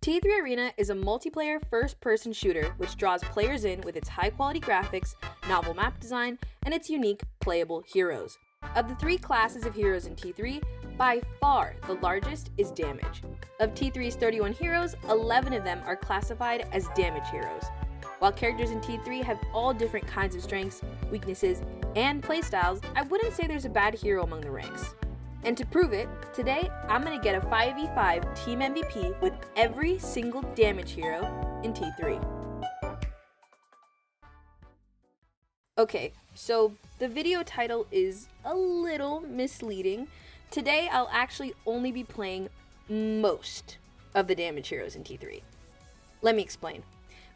T3 Arena is a multiplayer first-person shooter which draws players in with its high-quality graphics, novel map design, and its unique playable heroes. Of the 3 classes of heroes in T3, by far the largest is Damage. Of T3's 31 heroes, 11 of them are classified as Damage heroes. While characters in T3 have all different kinds of strengths, weaknesses, and playstyles, I wouldn't say there's a bad hero among the ranks. And to prove it, today I'm going to get a 5v5 team MVP with every single Damage hero in T3. Okay, so the video title is a little misleading. Today I'll actually only be playing most of the Damage heroes in T3. Let me explain.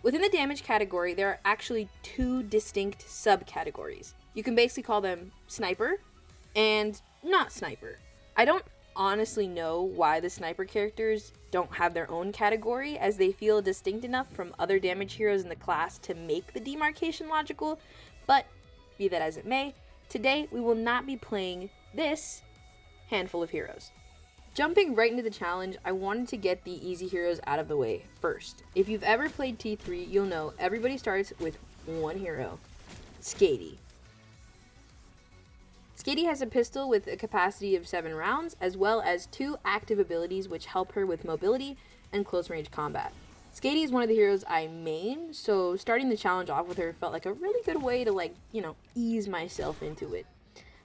Within the Damage category, there are actually 2 distinct subcategories. You can basically call them Sniper and not Sniper. I don't honestly know why the Sniper characters don't have their own category, as they feel distinct enough from other Damage heroes in the class to make the demarcation logical, but be that as it may, today we will not be playing this handful of heroes. Jumping right into the challenge, I wanted to get the easy heroes out of the way first. If you've ever played T3, you'll know everybody starts with one hero, Skady. Skady has a pistol with a capacity of 7 rounds, as well as 2 active abilities which help her with mobility and close range combat. Skady is one of the heroes I main, so starting the challenge off with her felt like a really good way to ease myself into it.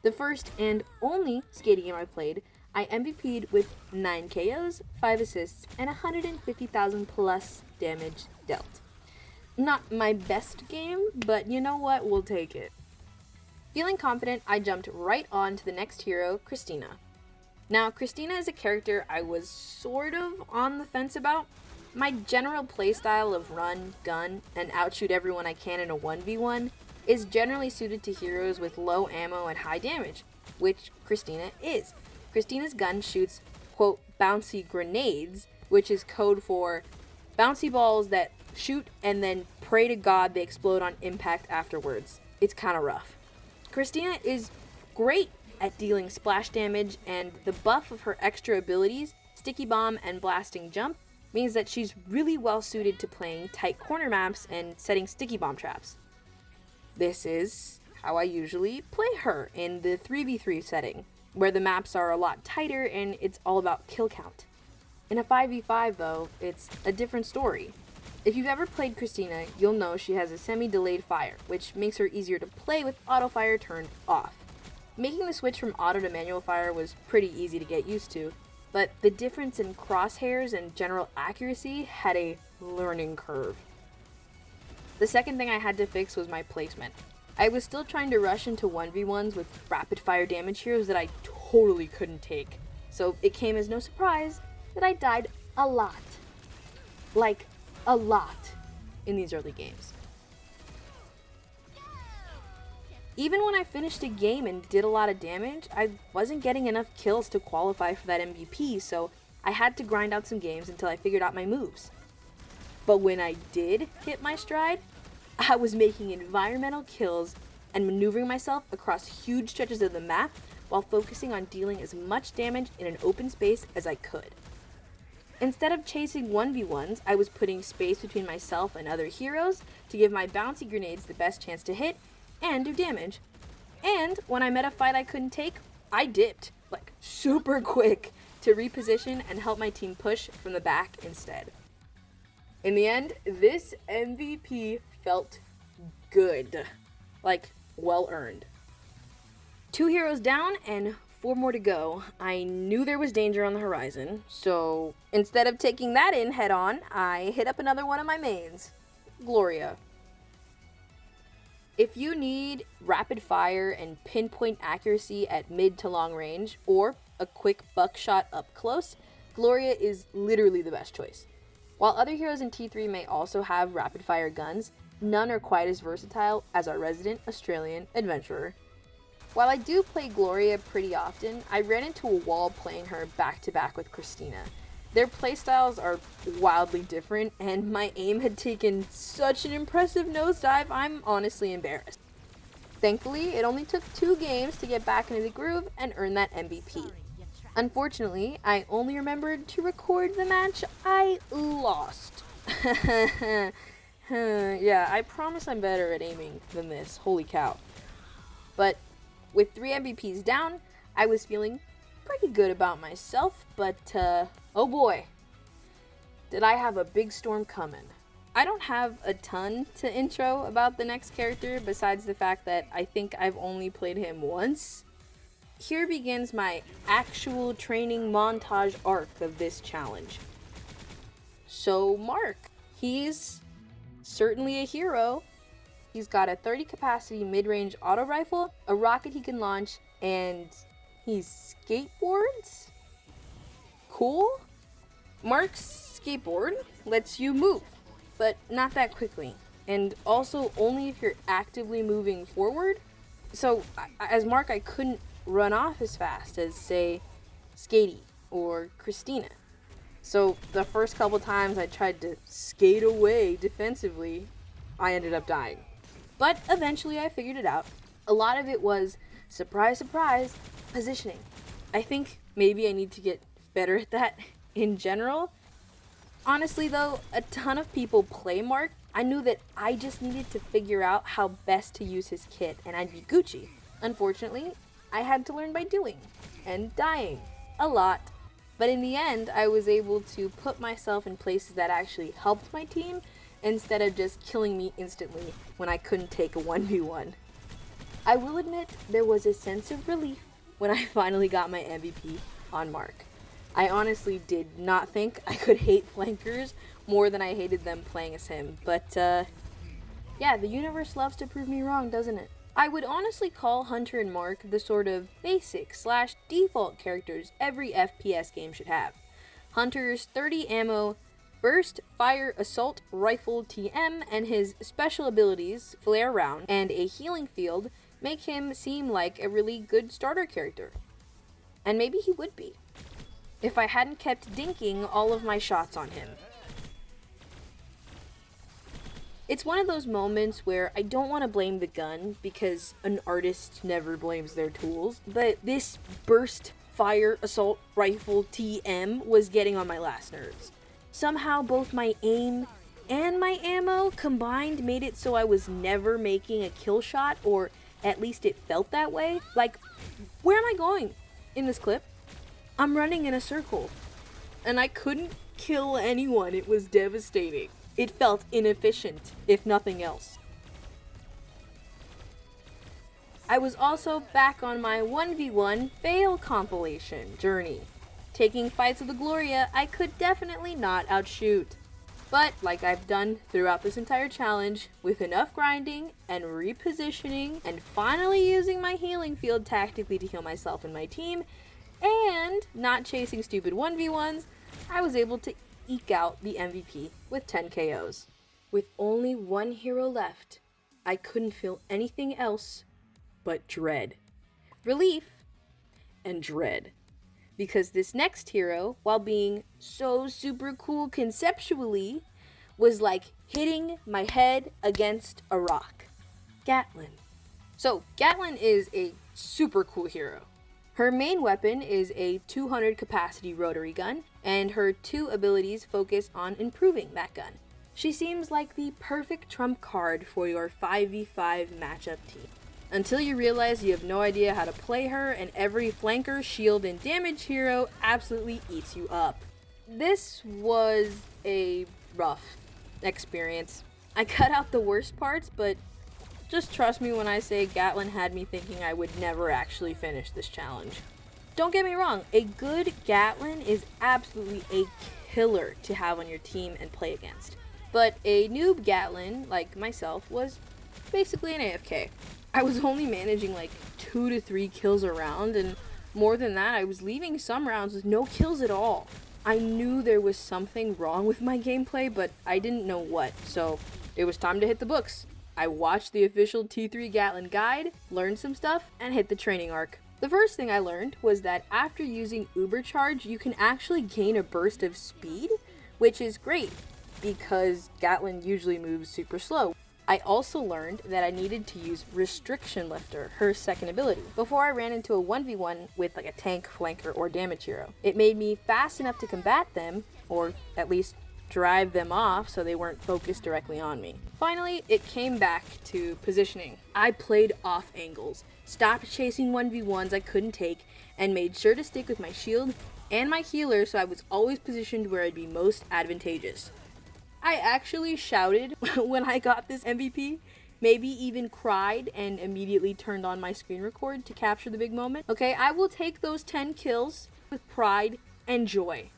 The first and only Skady game I played, I MVP'd with 9 KOs, 5 assists, and 150,000 plus damage dealt. Not my best game, but you know what, we'll take it. Feeling confident, I jumped right on to the next hero, Christina. Now, Christina is a character I was sort of on the fence about. My general playstyle of run, gun, and outshoot everyone I can in a 1v1 is generally suited to heroes with low ammo and high damage, which Christina is. Christina's gun shoots, quote, bouncy grenades, which is code for bouncy balls that shoot and then pray to God they explode on impact afterwards. It's kinda rough. Christina is great at dealing splash damage, and the buff of her extra abilities, Sticky Bomb and Blasting Jump, means that she's really well suited to playing tight corner maps and setting Sticky Bomb traps. This is how I usually play her in the 3v3 setting, where the maps are a lot tighter and it's all about kill count. In a 5v5 though, it's a different story. If you've ever played Christina, you'll know she has a semi-delayed fire, which makes her easier to play with auto fire turned off. Making the switch from auto to manual fire was pretty easy to get used to, but the difference in crosshairs and general accuracy had a learning curve. The second thing I had to fix was my placement. I was still trying to rush into 1v1s with rapid fire damage heroes that I totally couldn't take, so it came as no surprise that I died a lot. Like, a lot in these early games. Even when I finished a game and did a lot of damage, I wasn't getting enough kills to qualify for that MVP, so I had to grind out some games until I figured out my moves. But when I did hit my stride, I was making environmental kills and maneuvering myself across huge stretches of the map while focusing on dealing as much damage in an open space as I could. Instead of chasing 1v1s, I was putting space between myself and other heroes to give my bouncy grenades the best chance to hit and do damage. And when I met a fight I couldn't take, I dipped, like super quick, to reposition and help my team push from the back instead. In the end, this MVP felt good. Like, well earned. 2 heroes down and 4 more to go. I knew there was danger on the horizon, so instead of taking that in head on, I hit up another one of my mains, Gloria. If you need rapid fire and pinpoint accuracy at mid to long range, or a quick buckshot up close, Gloria is literally the best choice. While other heroes in T3 may also have rapid fire guns, none are quite as versatile as our resident Australian adventurer. While I do play Gloria pretty often, I ran into a wall playing her back-to-back with Christina. Their playstyles are wildly different, and my aim had taken such an impressive nosedive, I'm honestly embarrassed. Thankfully, it only took 2 games to get back into the groove and earn that MVP. Unfortunately, I only remembered to record the match I lost. Yeah, I promise I'm better at aiming than this, holy cow. But with 3 MVPs down, I was feeling pretty good about myself, but oh boy, did I have a big storm coming. I don't have a ton to intro about the next character besides the fact that I think I've only played him once. Here begins my actual training montage arc of this challenge. So Mark, he's certainly a hero. He's got a 30 capacity mid-range auto rifle, a rocket he can launch, and he skateboards? Cool? Mark's skateboard lets you move, but not that quickly, and also only if you're actively moving forward. So as Mark, I couldn't run off as fast as, say, Skatey or Christina. So the first couple times I tried to skate away defensively, I ended up dying. But eventually I figured it out. A lot of it was, surprise, surprise, positioning. I think maybe I need to get better at that in general. Honestly though, a ton of people play Mark. I knew that I just needed to figure out how best to use his kit and I'd be Gucci. Unfortunately, I had to learn by doing and dying a lot. But in the end, I was able to put myself in places that actually helped my team instead of just killing me instantly when I couldn't take a 1v1. I will admit there was a sense of relief when I finally got my MVP on Mark. I honestly did not think I could hate flankers more than I hated them playing as him, but yeah, the universe loves to prove me wrong, doesn't it? I would honestly call Hunter and Mark the sort of basic/default characters every FPS game should have. Hunter's 30 ammo burst fire assault rifle TM and his special abilities, flare round, and a healing field make him seem like a really good starter character. And maybe he would be, if I hadn't kept dinking all of my shots on him. It's one of those moments where I don't want to blame the gun because an artist never blames their tools, but this burst fire assault rifle TM was getting on my last nerves. Somehow both my aim and my ammo combined made it so I was never making a kill shot, or at least it felt that way. Like, where am I going in this clip? I'm running in a circle, and I couldn't kill anyone. It was devastating. It felt inefficient, if nothing else. I was also back on my 1v1 fail compilation journey. Taking fights with the Gloria, I could definitely not outshoot. But, like I've done throughout this entire challenge, with enough grinding and repositioning and finally using my healing field tactically to heal myself and my team, and not chasing stupid 1v1s, I was able to eke out the MVP with 10 KOs. With only one hero left, I couldn't feel anything else but dread. Relief and dread. Because this next hero, while being so super cool conceptually, was like hitting my head against a rock. Gatlin. So, Gatlin is a super cool hero. Her main weapon is a 200 capacity rotary gun, and her 2 abilities focus on improving that gun. She seems like the perfect trump card for your 5v5 matchup team. Until you realize you have no idea how to play her, and every flanker, shield, and damage hero absolutely eats you up. This was a rough experience. I cut out the worst parts, but just trust me when I say Gatlin had me thinking I would never actually finish this challenge. Don't get me wrong, a good Gatlin is absolutely a killer to have on your team and play against. But a noob Gatlin, like myself, was basically an AFK. I was only managing like 2 to 3 kills a round, and more than that, I was leaving some rounds with no kills at all. I knew there was something wrong with my gameplay, but I didn't know what, so it was time to hit the books. I watched the official T3 Gatlin guide, learned some stuff, and hit the training arc. The first thing I learned was that after using Uber Charge, you can actually gain a burst of speed, which is great, because Gatlin usually moves super slow. I also learned that I needed to use Restriction Lifter, her second ability, before I ran into a 1v1 with like a tank, flanker, or damage hero. It made me fast enough to combat them, or at least drive them off so they weren't focused directly on me. Finally, it came back to positioning. I played off angles, stopped chasing 1v1s I couldn't take, and made sure to stick with my shield and my healer so I was always positioned where I'd be most advantageous. I actually shouted when I got this MVP, maybe even cried and immediately turned on my screen record to capture the big moment. Okay, I will take those 10 kills with pride and joy.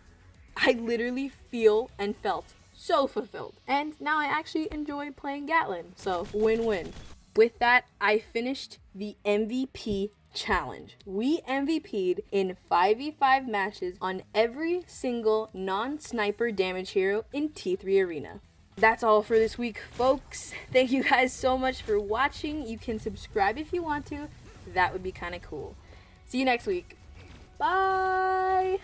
I literally feel and felt so fulfilled. And now I actually enjoy playing Gatlin, so win-win. With that, I finished the MVP challenge. We MVP'd in 5v5 matches on every single non-sniper damage hero in T3 Arena. That's all for this week, folks. Thank you guys so much for watching. You can subscribe if you want to. That would be kind of cool. See you next week. Bye!